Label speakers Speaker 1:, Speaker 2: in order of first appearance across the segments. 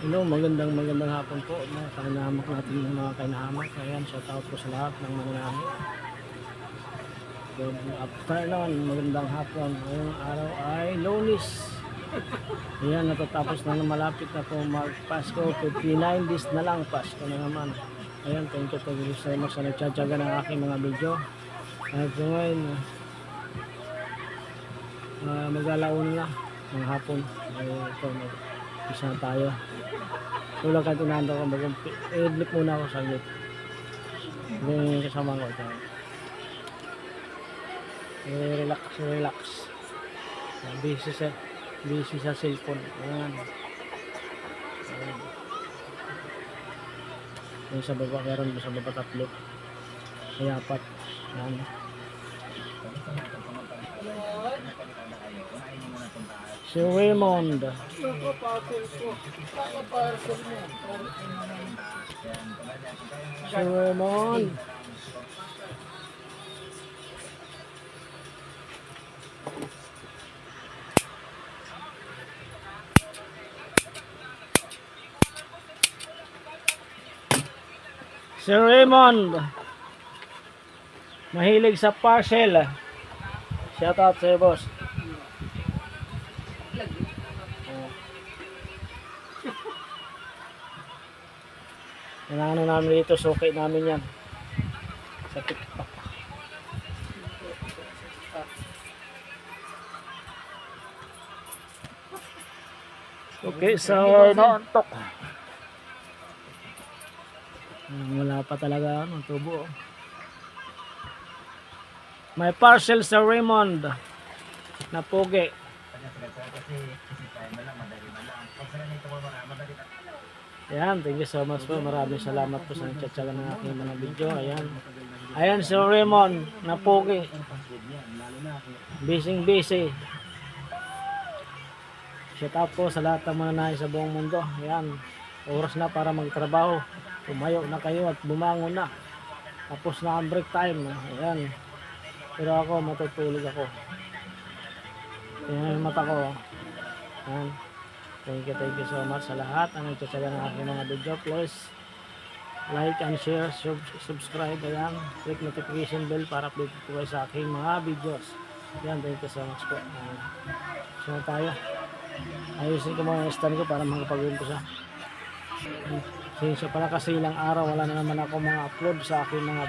Speaker 1: Hello, magandang hapon po mga kainahamak natin ng mga kainahamak. Ayan, shout out po sa lahat ng mananahi. Good afternoon, magandang hapon. Ngayong araw ay Lunes. Ayan, natatapos na malapit na po mag-Pasko. 59 days na lang, Pasko na naman. Ayan, thank you so much sa nagtsatsaga ng aking mga video. At ngayon, mag-alaon na ng hapon. Ay, ito, isa tayo. Wala ka tinando ko mag-edlip muna ako sa gate. Hindi yung kasama ko ito. Relax. Busy sa cellphone. Ayan. Yung sa baba, meron sa baba tatlo. Kaya apat. Ayan. Si Raymond. Si Raymond. Si Raymond. Mahilig sa parcel. Shout out sa'yo, boss. Ano namin dito, suki namin yan sa TikTok. Okay, so naantok. Wala pa talaga ang tubo. May parcel sa Raymond na pugi. Ayan, thank you so much po. Maraming salamat po sa nagtsatsaga ng aking mga video. Ayan si Raymond na pugi. Busy. Shout out po sa lahat ng mananahi sa buong mundo. Ayan, oras na para magtrabaho. Tumayo na kayo at bumangon na. Tapos na ang break time. Ayan. Pero ako, matutulog ako. Ayan yung mata ko. Ayan. Thank you so much sa lahat ang nagtsatsaga ng aking mga video. Please like and share, subscribe. Ayan. Click notification bell para update po kayo sa aking mga videos. Ayan, thank you so much po. So tayo. Ayusin ko mga stand ko para makapag-win ko siya. Siya pala kasi ilang araw wala na naman ako mga upload sa aking mga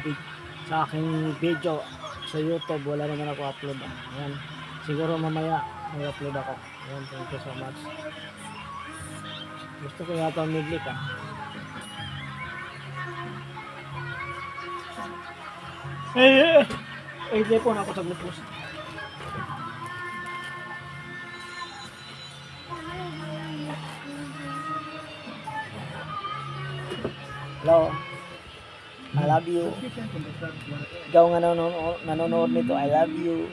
Speaker 1: video sa YouTube. Wala naman ako upload. Ayan. Siguro mamaya may upload ako. Ayan, thank you so much. Gusto ko yata midlit telepon ako sa glucose. Hello, I love you. Ikaw nga nanonood nito, I love you.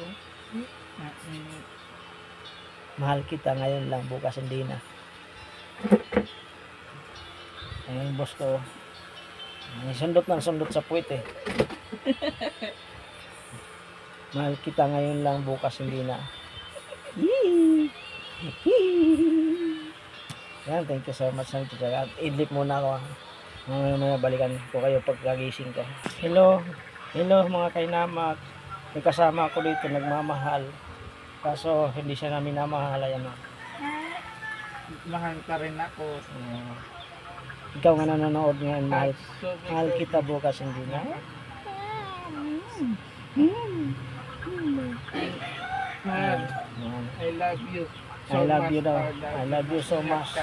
Speaker 1: Mahal kita ngayon lang, bukas hindi na. Ayun, boss ko. Sundot sa puwit eh. Mahal kita ngayon lang, bukas hindi na. Yan, thank you so much. Idlip muna ako. Mamaya balikan ko kayo pagkagising ko. Hello mga kainamak. May kasama ako dito, nagmamahal. Kaso hindi siya namin namahal. Ayan o.
Speaker 2: Mahal ka rin ako.
Speaker 1: Ikaw nga nanonood ngayon, mahal kita bukas hindi na.
Speaker 2: Mahal, I love you.
Speaker 1: I love you daw. I love you so much.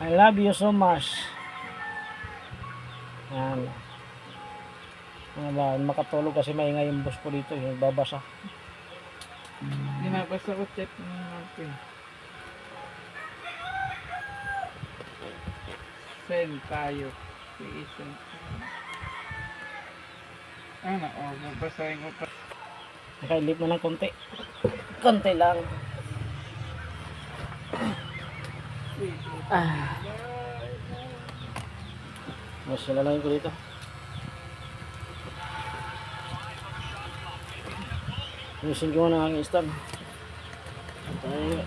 Speaker 1: I love you so much. Yan. Makatulog kasi maingay yung boss ko dito. Yung babasa.
Speaker 2: Dinabasa ko chat natin. Send tayo. Send. Babasahin ko pa.
Speaker 1: Nakailip mo ng konti. Konti lang. Mas nalalangin ko dito. Ayusin ko na ang stand. Tayo.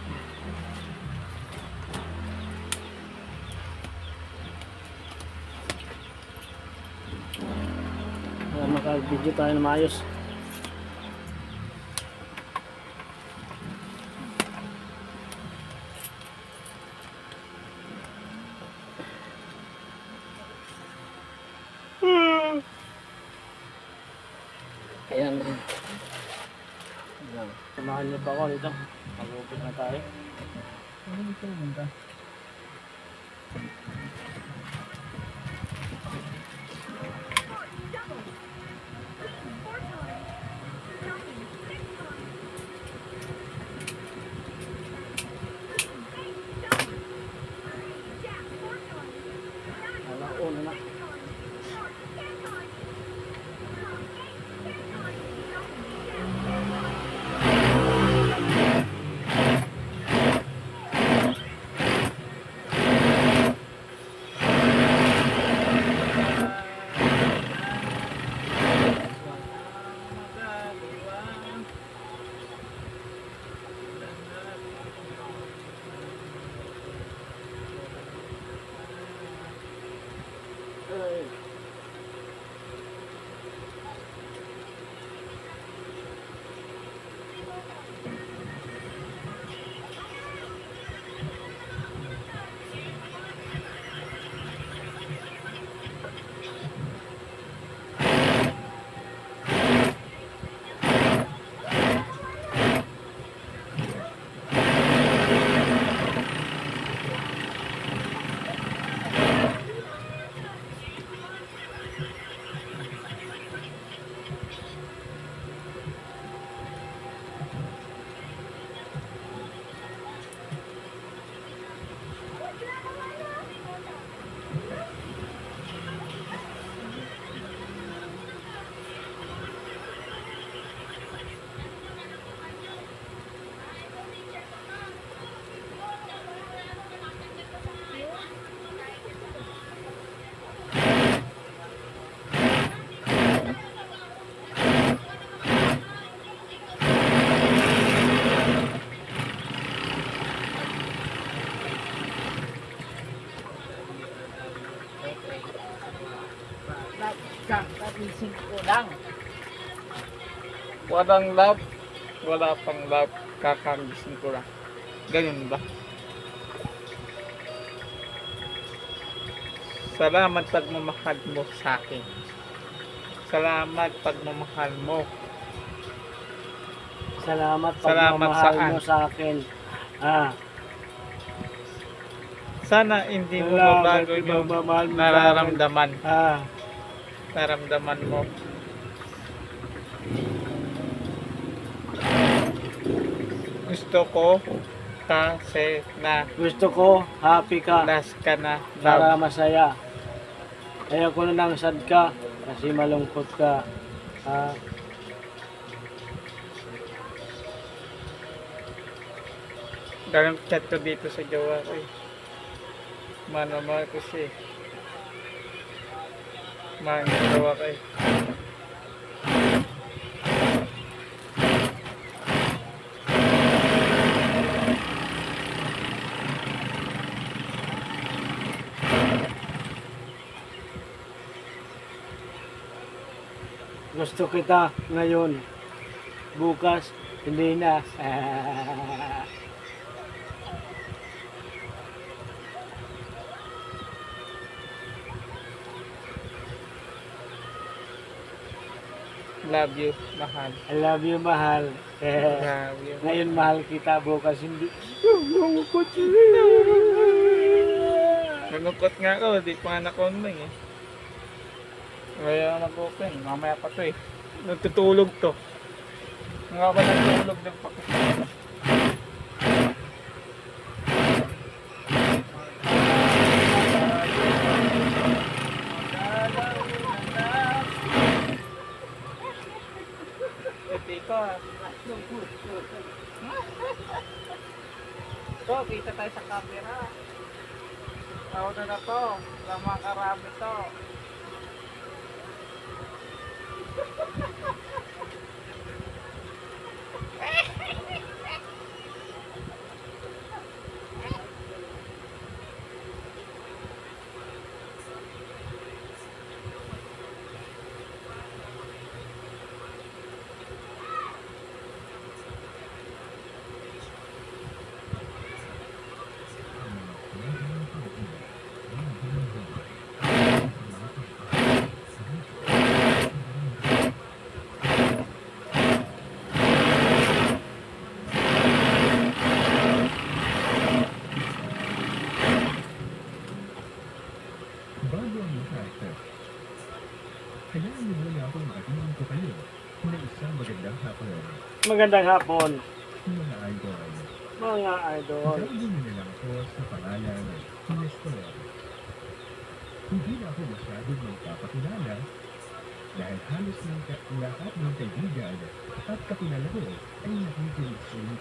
Speaker 1: mag-video tayo na maayos. Ayan. Ayan. Samahan niyo pa ako dito. Mag-upit na tayo.
Speaker 2: Ano ito muna?
Speaker 1: Wala, una na.
Speaker 2: Kagising ko lang. Walang love. Wala pang love. Kakagising ko lang. Ganun ba? Salamat pagmamahal mo sa akin. Salamat pagmamahal mo.
Speaker 1: Salamat
Speaker 2: Salamat
Speaker 1: pagmamahal
Speaker 2: saan?
Speaker 1: mo sa akin.
Speaker 2: Sana hindi mo
Speaker 1: Salamat
Speaker 2: mabago yung
Speaker 1: pagmamahal mo sa akin.
Speaker 2: nararamdaman.
Speaker 1: Ah,
Speaker 2: Nararamdaman mo. Gusto ko kasi na
Speaker 1: gusto ko happy ka
Speaker 2: last ka na
Speaker 1: para
Speaker 2: love.
Speaker 1: masaya. Ayoko na nang sad ka kasi malungkot ka. Ah,
Speaker 2: Ganun chat ko dito sa jowa ko eh. Manamahal ko siya eh. Mahal ko jowa ko eh.
Speaker 1: gusto kita ngayon. Bukas hindi na.
Speaker 2: Love you, mahal.
Speaker 1: I love you, mahal.
Speaker 2: Love you.
Speaker 1: Ngayon mahal kita, bukas hindi.
Speaker 2: Nalungkot nga ako, di pa nga na-convey eh. Kaya nag-open, mamaya pa to eh. Nagtutulog to. Nga ba nagtulog ng pakita? Dito ah. So, kita tayo sa camera. Tao na to. Lama karami to.
Speaker 3: Kailangan mo muna akong matigil ko kayo na isang magandang hapon.
Speaker 1: Magandang hapon,
Speaker 3: Mga idol.
Speaker 1: mga idol.
Speaker 3: Tawagin mo na lang ako sa pangalan Nestor. Hindi na ako masyadong magpapakilala dahil halos lahat ng kaibigan at kakilala ko ay nakikinig sa iyo.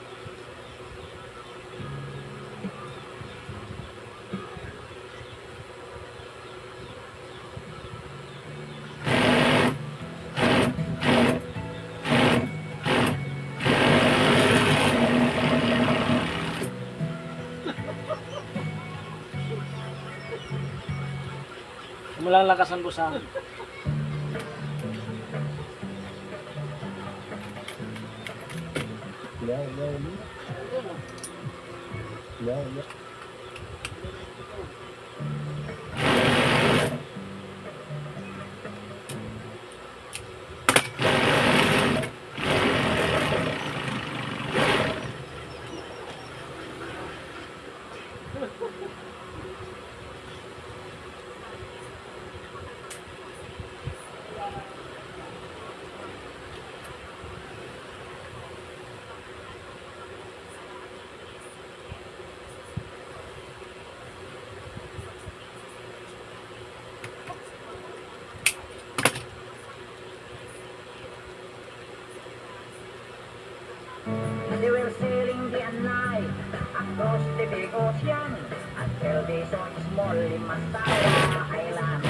Speaker 1: Mulang lakasan ko sa
Speaker 4: They were sailing day and night across the big ocean until they saw a small Limasawa island.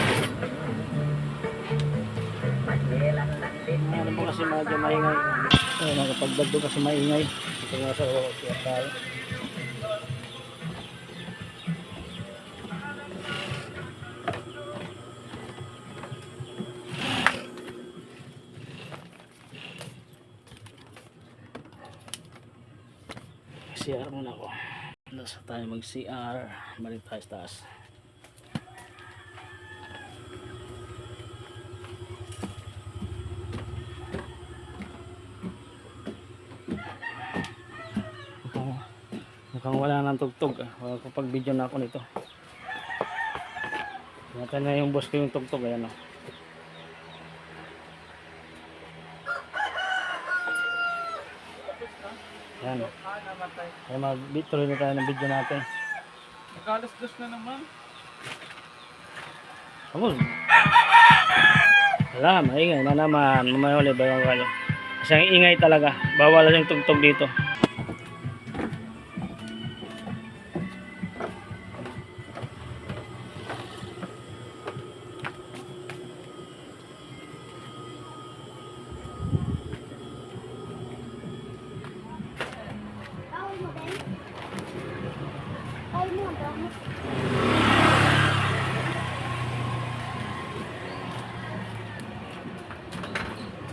Speaker 4: Magellan landed
Speaker 1: ano po kasi medyo maingay. Ay, nakapagdagdo kasi maingay. Ito nga sa kaya tayo. CR muna ako. Nasa tayo mag CR. Balik tayo sa taas. Mukhang wala nang tugtog. Wala ko pag video na ako nito. Natin na yung boss ko yung tugtog. Ayan o. Ayan. Kaya mag-tuloy na tayo ng video natin.
Speaker 2: Nakalas-dos na naman.
Speaker 1: Kamu? Wala, maingay na naman. Mamaya ulit ba kayo? Kasi ang ingay talaga. Bawal yung tugtog dito.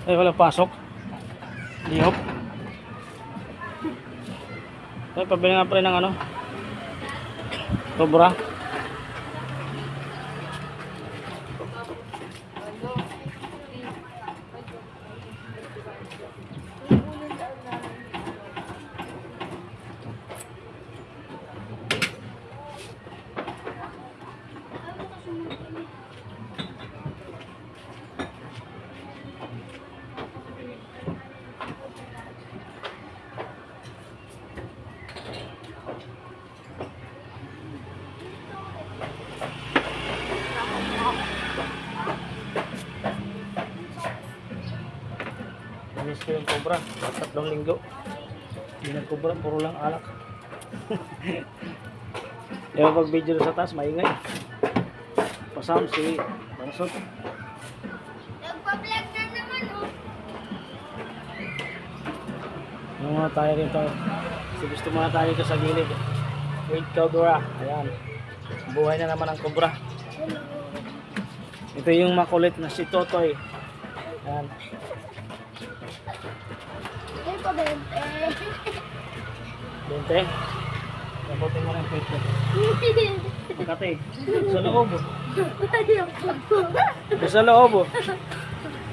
Speaker 1: Ay, wala pasok. Lihop. Ay, pabili nga pa rin ng ano. Sobra. Miss ko yung cobra. 3 linggo. Hindi nag-cobra. Puro lang alak. Diba pag video sa taas, maingay. Pasam si Pansot.
Speaker 5: Nagpa-vlog na naman, oh.
Speaker 1: Yung mga tayo rito. Gusto muna tayo dito sa gilid. Wait, cobra. Ayan. Buhay na naman ang cobra. Ito yung makulit na si Totoy. Ayan.
Speaker 5: Ay, pabente.
Speaker 1: Bente. Kabutin mo ng pwede. Makatig. Sa loob.
Speaker 5: Ayaw po.
Speaker 1: Sa loob.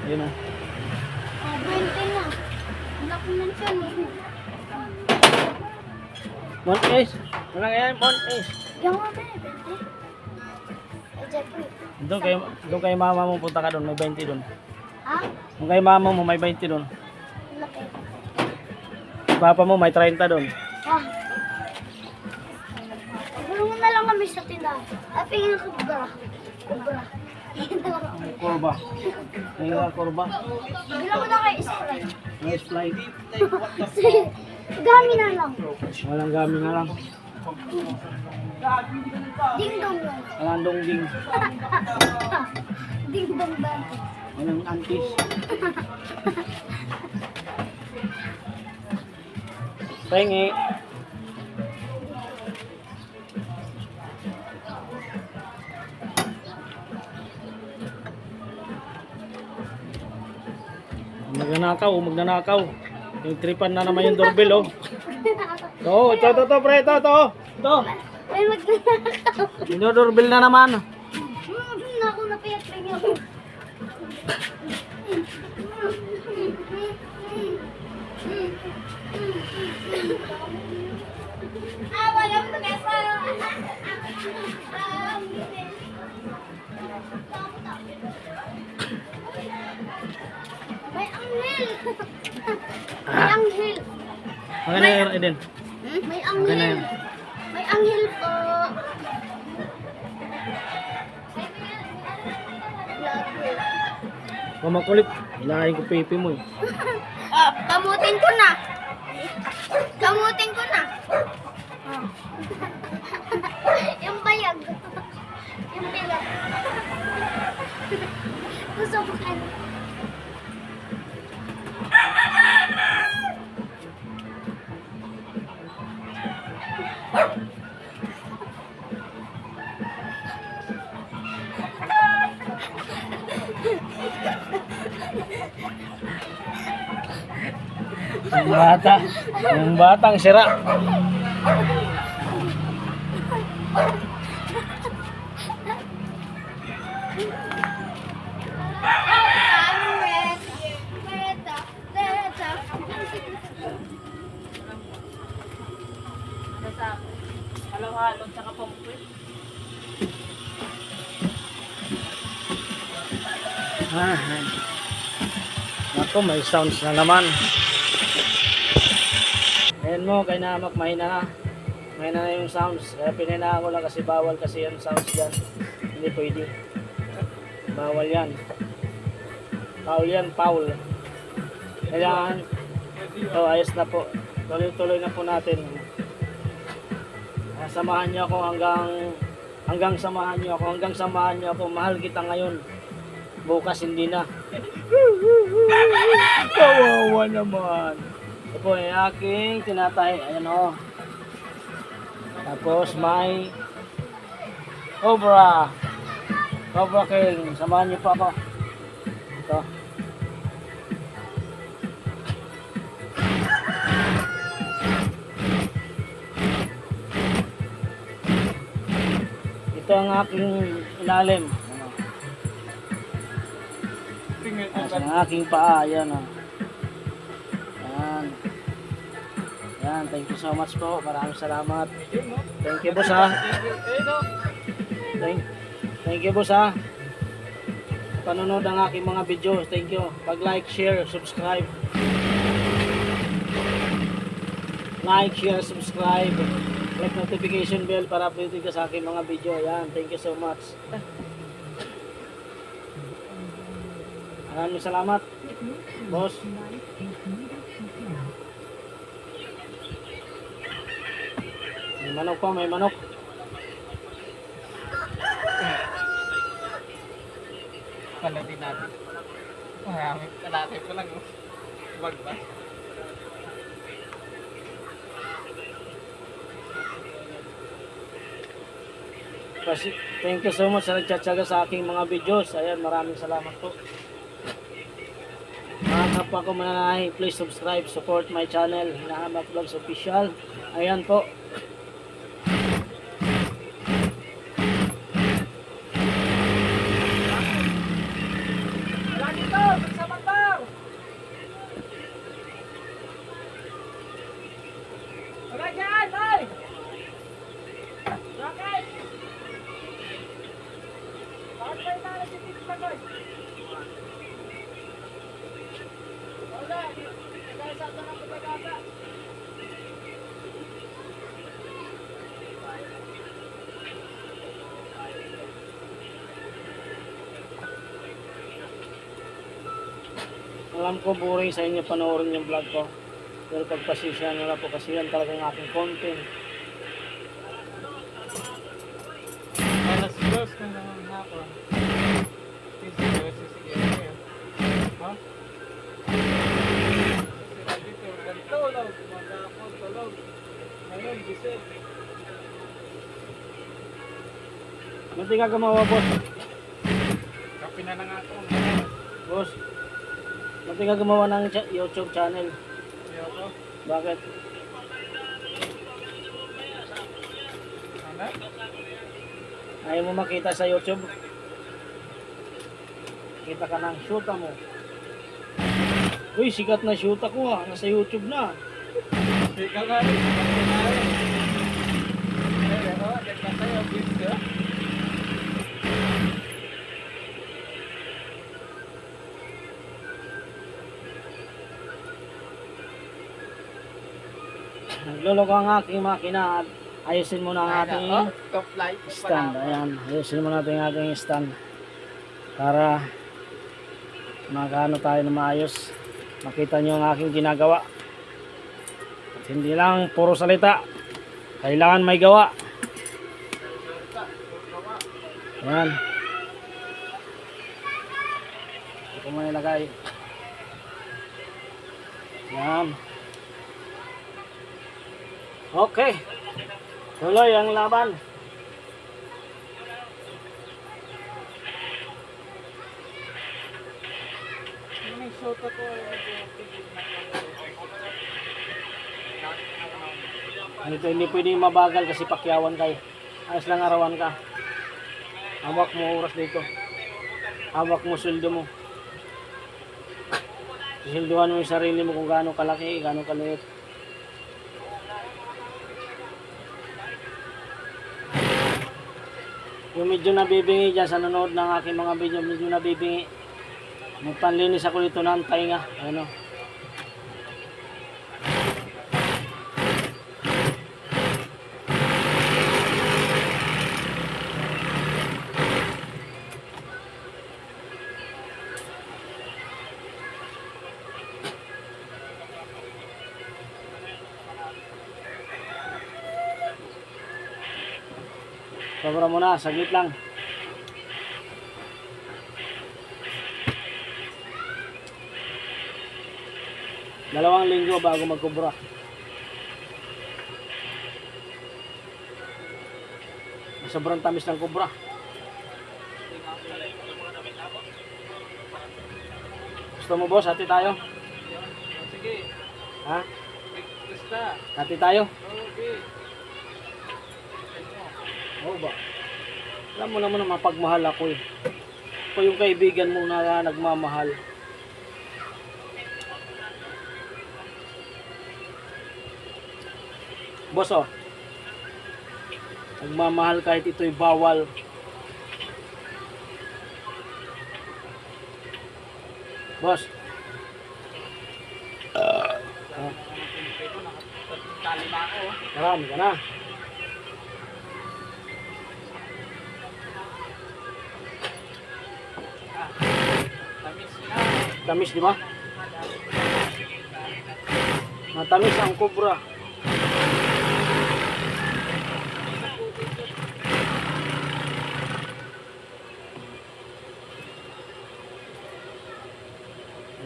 Speaker 1: Yun na.
Speaker 5: Oh, 20 na. Anak mo lang siya, no?
Speaker 1: Mon Ace. Walang yan, Mon Ace.
Speaker 5: Yung mga 20. Jeffrey.
Speaker 1: Doon kay mama mo, punta ka doon, may 20 doon.
Speaker 5: Ha?
Speaker 1: Doon kay mama mo, may 20 doon.
Speaker 5: Laki.
Speaker 1: Papa mo, may 30 doon.
Speaker 5: Ha? Tulungan na lang kami sa tindahan. At tingin ko kubra. Kubra.
Speaker 1: Korba. Ngayon nga, korba.
Speaker 5: Bilang mo na kay Sprite.
Speaker 1: Nice flight.
Speaker 5: Gami na lang.
Speaker 1: Walang gamit na lang.
Speaker 5: Ding dong lang.
Speaker 1: Walang dongging.
Speaker 5: Ding dong lang.
Speaker 1: Walang antis. Pengi. Magnanakaw. Yung tripan na naman yung doorbell, oh. Ito, pre, ito.
Speaker 5: May magnanakaw.
Speaker 1: Yung doorbell na naman.
Speaker 5: Naku, napayat rin ako. Walang pag-asa. May anghel. May anghel.
Speaker 1: Maganda yung Eden.
Speaker 5: May
Speaker 1: Maganda
Speaker 5: anghel.
Speaker 1: yun.
Speaker 5: May anghel po.
Speaker 1: Kung makulit, ilahin ko pipi mo, eh.
Speaker 5: Kamutin ko na. Kamutin ko na. Yung bayag. Yung bayag. Gusto ko ka.
Speaker 1: Yung batang sira.
Speaker 2: Halo-halo, tsaka pampuit.
Speaker 1: Ako, may sounds na naman. Ayan mo, kay Namak, mahina na. Mahina na yung sounds. Kaya pininaan ko lang kasi bawal kasi yung sounds dyan. Hindi pwede. Bawal yan. Foul yan, foul. Kailangan, ayos na po. Tuloy-tuloy na po natin. Samahan niyo ako hanggang samahan niyo ako. Mahal kita ngayon. Bukas hindi na. Kawawa naman. Ito po yung aking tinatay. Ayan, o. Tapos may Cobra King. Samahan niyo pa ako. Ito. Ito ang aking ilalim. Ang aking paa. Ayan, o. Ayan. Ayan, thank you so much po. Maraming salamat. Thank you, boss, ha. Thank you, boss, ha. Panonood ang aking mga videos. Thank you. Pag-like, share, subscribe. Like, share, subscribe. Click notification bell para updated ka sa aking mga video. Ayan, thank you so much. Maraming salamat, boss. May manok pa, may manok.
Speaker 2: Palatin natin. Marami. Kalate ko lang. Wag ba?
Speaker 1: Kasi, thank you so much sa nagtsatsaga sa aking mga videos. Ayan, maraming salamat po. Mga kapwa ko mananahi, please subscribe, support my channel, Hinahamak Vlogs Official. Ayan po. Alam ko boring sa inyo panoorin yung vlog ko. Pero pagpasisya nyo na po kasi yan talaga yung aking content.
Speaker 2: Alas 2 na naman hapon. Sige. Ha? Sira dito. Ganito lang. Magkakot. Tulog. Ngayon, gising.
Speaker 1: Ano tingin ka gumawa, boss?
Speaker 2: Kape na lang ako.
Speaker 1: Boss, ano tingin ka gumawa ng YouTube channel?
Speaker 2: Ayoko.
Speaker 1: Bakit?
Speaker 2: Ano?
Speaker 1: Ayaw mo makita sa YouTube? Kita ka ng shoota mo. Uy, sikat na shoota ko ah. Nasa YouTube na.
Speaker 2: Ikaw nga rin. Pero, nagkata tayo. Video.
Speaker 1: Nagluloko ang aking makina at ayusin mo na ang ating
Speaker 2: Top light.
Speaker 1: stand. Ayan, ayusin mo natin ang ating stand para magano tayo na maayos. Makita nyo ang aking ginagawa. At hindi lang puro salita. Kailangan may gawa. Ayan. Ito mo nilagay. Ayan. Okay. Tuloy ang laban.
Speaker 2: May shot ako.
Speaker 1: Ito hindi pwedeng mabagal kasi pakyawan kayo. Ayos lang arawan ka. Hawak mo oras dito. Hawak mo sweldo mo. Silduhan mo yung sarili mo kung gaano kalaki, gaano kaliit. Yung medyo nabibingi dyan sa nanonood ng aking mga video, medyo nabibingi. Magpanlinis ako dito ng tainga. Ano? Sobra mo na, saglit lang. Dalawang linggo bago magkubra. Sobrang tamis ng kubra. Gusto mo boss, hati tayo?
Speaker 2: Sige.
Speaker 1: Ha?
Speaker 2: Basta.
Speaker 1: Hati tayo?
Speaker 2: Okay.
Speaker 1: Oo ba? Alam mo naman na mapagmahal ako eh. Ako yung kaibigan mo na nagmamahal. Boss oh. Nagmamahal kahit ito'y bawal. Boss.
Speaker 2: Tali na ako.
Speaker 1: Marami ka na.
Speaker 2: Tamis na.
Speaker 1: Tamis, di ba? Matamis ang kubra.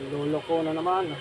Speaker 1: Luloko na naman.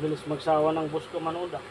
Speaker 1: Bilis magsawa ng boss ko manood ah.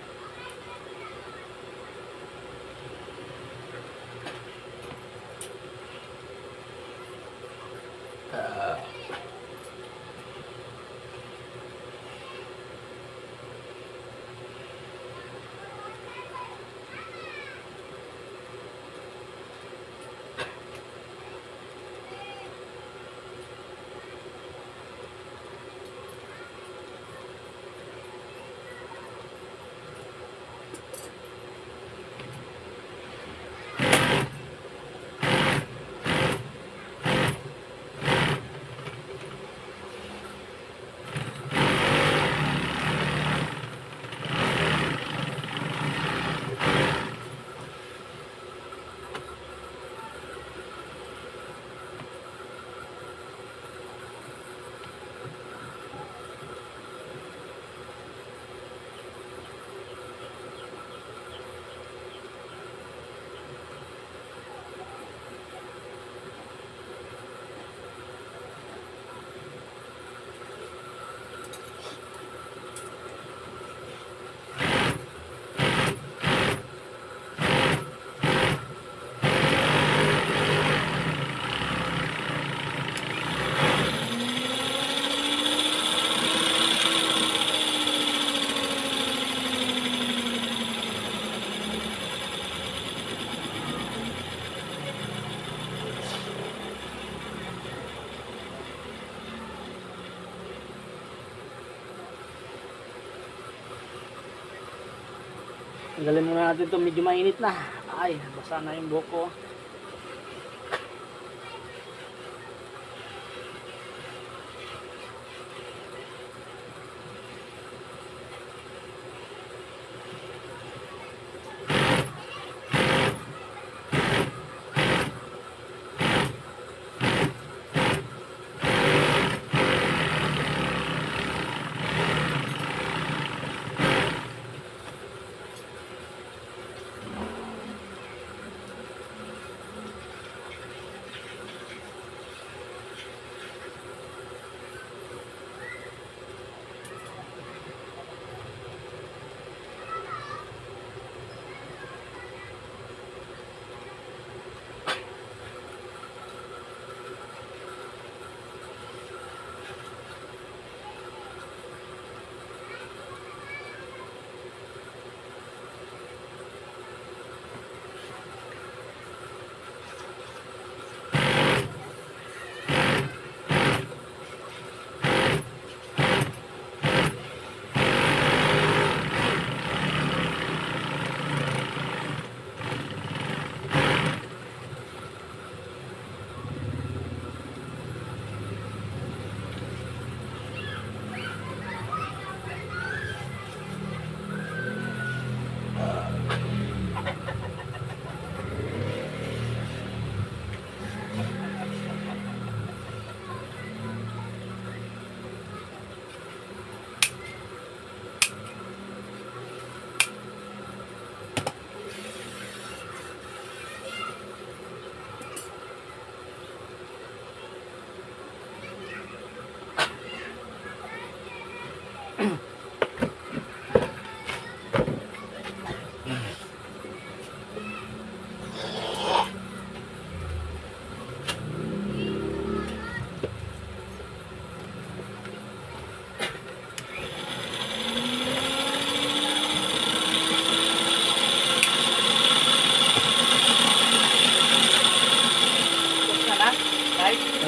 Speaker 1: Tanggalin muna natin ito, medyo mainit na. Ay, basa na yung buhok ko.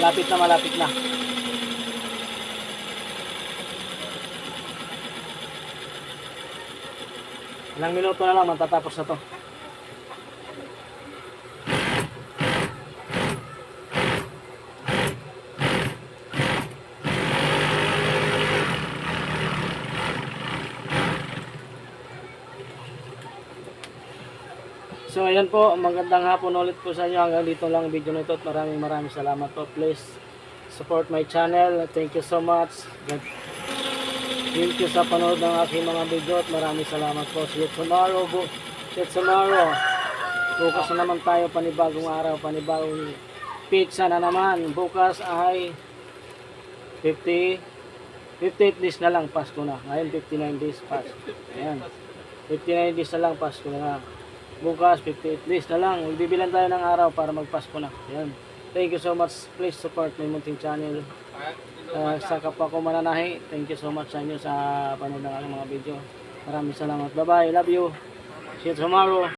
Speaker 1: Malapit na, malapit na. Ilang minuto na lang, matatapos na to. So ayan po, magandang hapon ulit po sa inyo. Hanggang dito lang ang video na ito at maraming salamat po. Please support my channel. Thank you so much. Thank you sa panood ng aking mga video at maraming salamat po. See you tomorrow. See you tomorrow. Bukas na naman tayo, panibagong araw, panibagong pizza na naman. Bukas ay 50 58 days na lang, Pasko na. Ngayon, 59 days, Pasko. Ayan. 59 days na lang, Pasko na. Bukas, 58 days na lang. Magbibilan tayo ng araw para magpasko na. Ayan. Thank you so much. Please support my munting channel. Sa kapwa ko mananahi, thank you so much sa inyo sa panonood ng aking mga video. Maraming salamat. Bye-bye. Love you. See you tomorrow.